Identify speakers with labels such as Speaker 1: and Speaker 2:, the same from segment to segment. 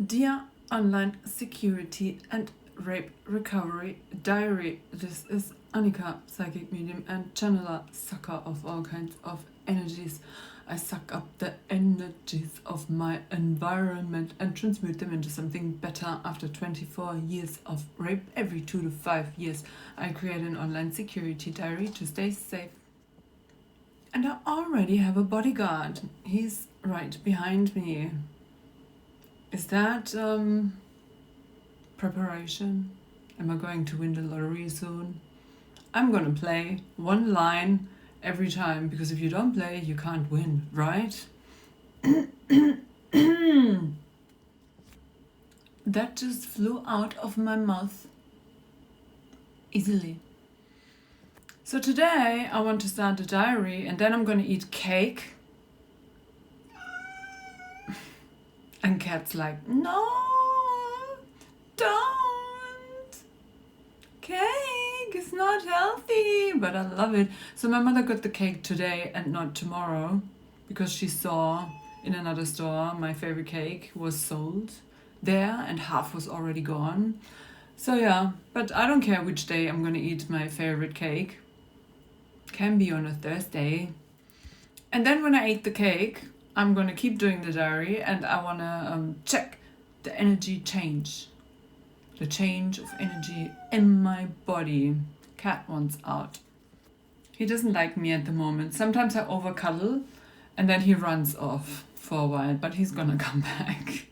Speaker 1: Dear Online Security and Rape Recovery Diary, this is Annika, psychic medium and channeler, sucker of all kinds of energies. I suck up the energies of my environment and transmute them into something better. After 24 years of rape, every 2 to 5 years, I create an online security diary to stay safe. And I already have a bodyguard. He's right behind me. Is that preparation? Am I going to win the lottery soon? I'm gonna play one line every time, because if you don't play, you can't win, right? That just flew out of my mouth easily. So today I want to start the diary, and then I'm gonna eat cake. And Cat's like, no, don't. Cake is not healthy, but I love it. So my mother got the cake today and not tomorrow, because she saw in another store my favorite cake was sold there and half was already gone. So yeah, but I don't care which day I'm gonna eat my favorite cake. Can be on a Thursday. And then when I eat the cake, I'm gonna keep doing the diary, and I wanna check the energy change. The change of energy in my body. Cat wants out. He doesn't like me at the moment. Sometimes I over cuddle and then he runs off for a while, but he's gonna come back.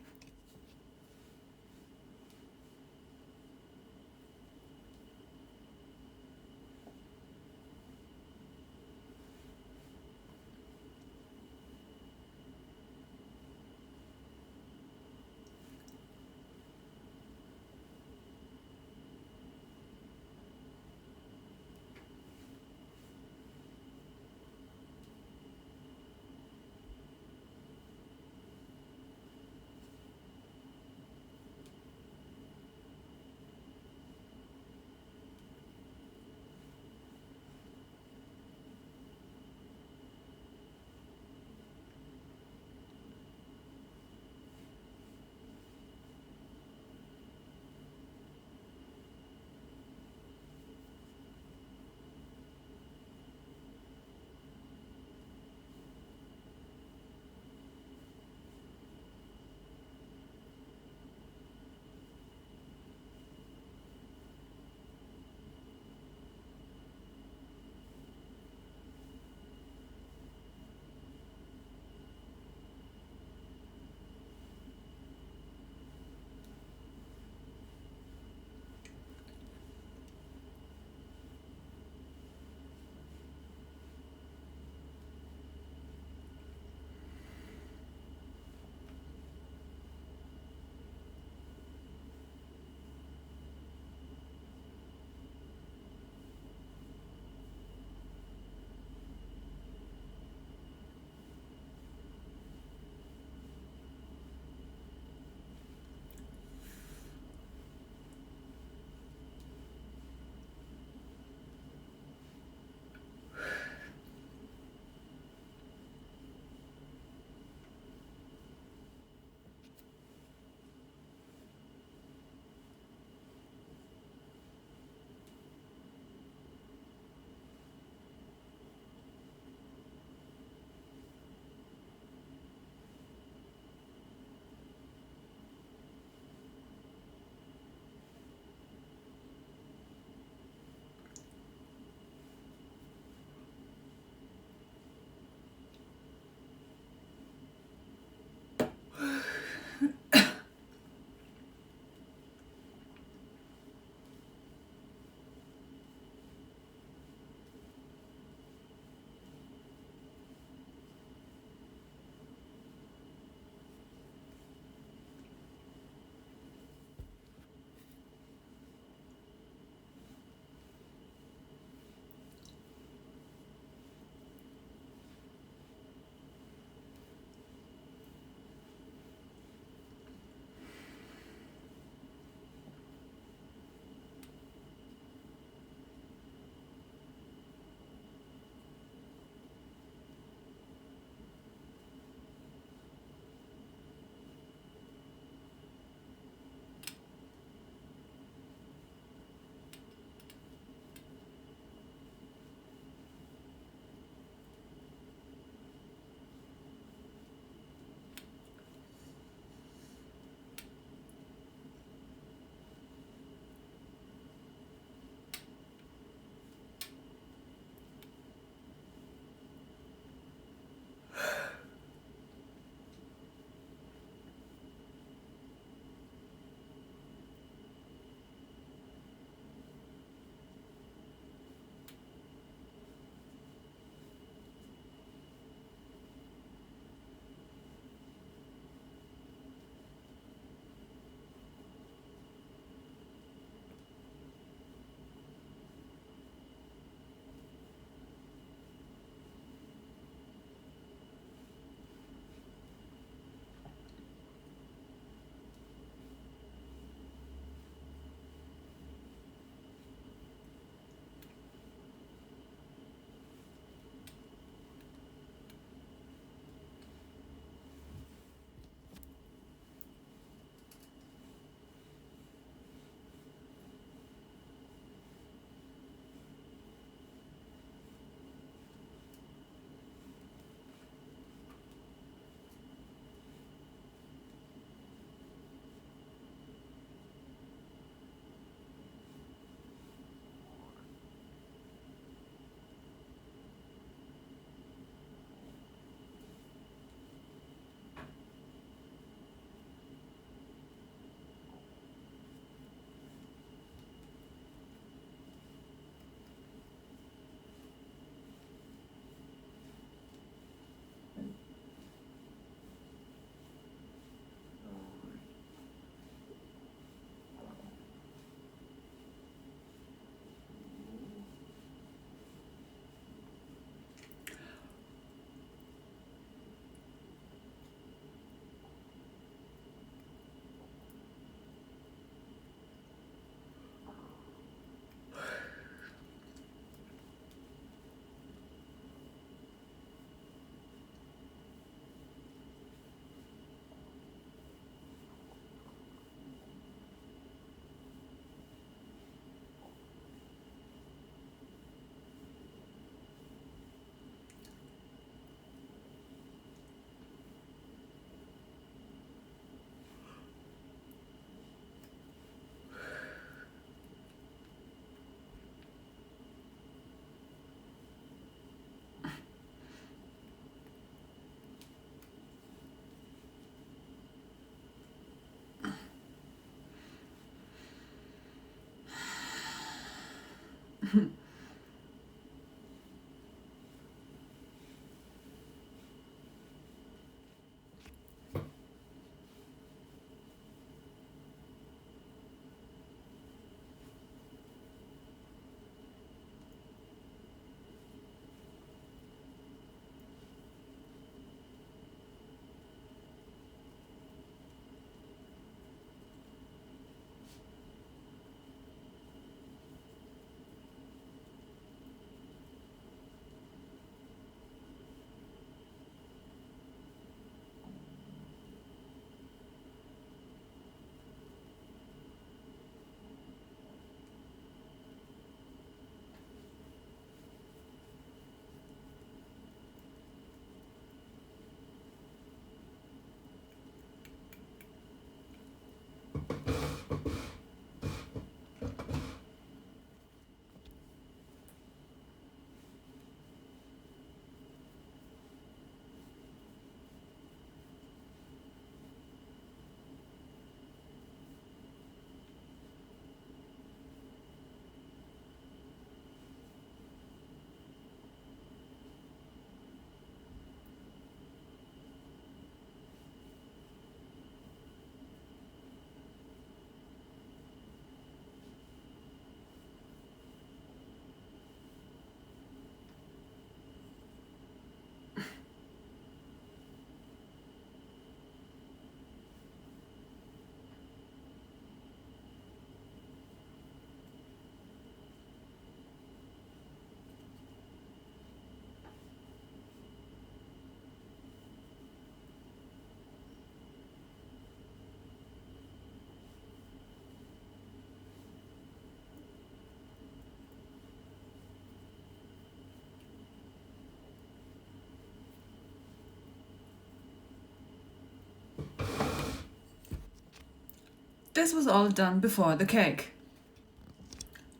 Speaker 1: This was all done before the cake.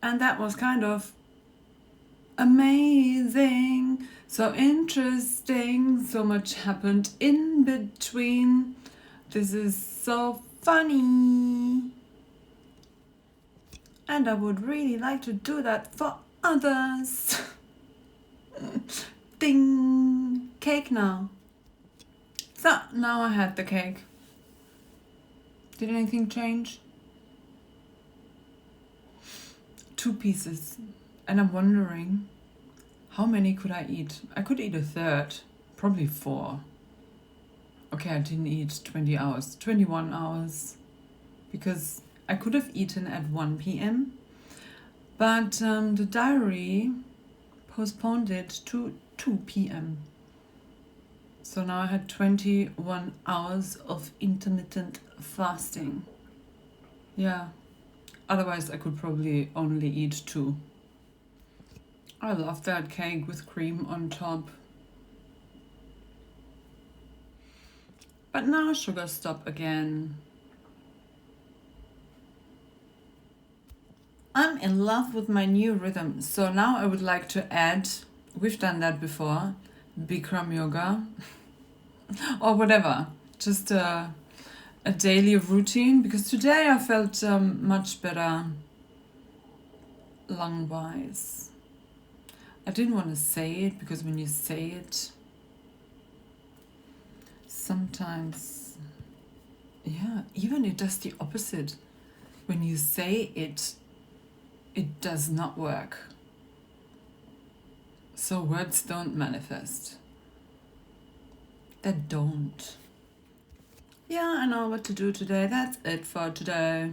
Speaker 1: And that was kind of amazing, so interesting, so much happened in between. This is so funny. And I would really like to do that for others. Ding! Cake now. So, now I had the cake. Did anything change? 2 pieces. And I'm wondering, how many could I eat? I could eat a third, probably 4. Okay, I didn't eat 20 hours, 21 hours. Because I could have eaten at 1 p.m. But the diary postponed it to 2 p.m. So now I had 21 hours of intermittent fasting. Yeah, otherwise I could probably only eat 2. I love that cake with cream on top. But now sugar stop again. I'm in love with my new rhythm. So now I would like to add, we've done that before, Bikram yoga or whatever. Just a daily routine, because today I felt much better lung-wise. I didn't want to say it, because when you say it, sometimes, yeah, even it does the opposite. When you say it, it does not work. So words don't manifest. They don't. Yeah, I know what to do today. That's it for today.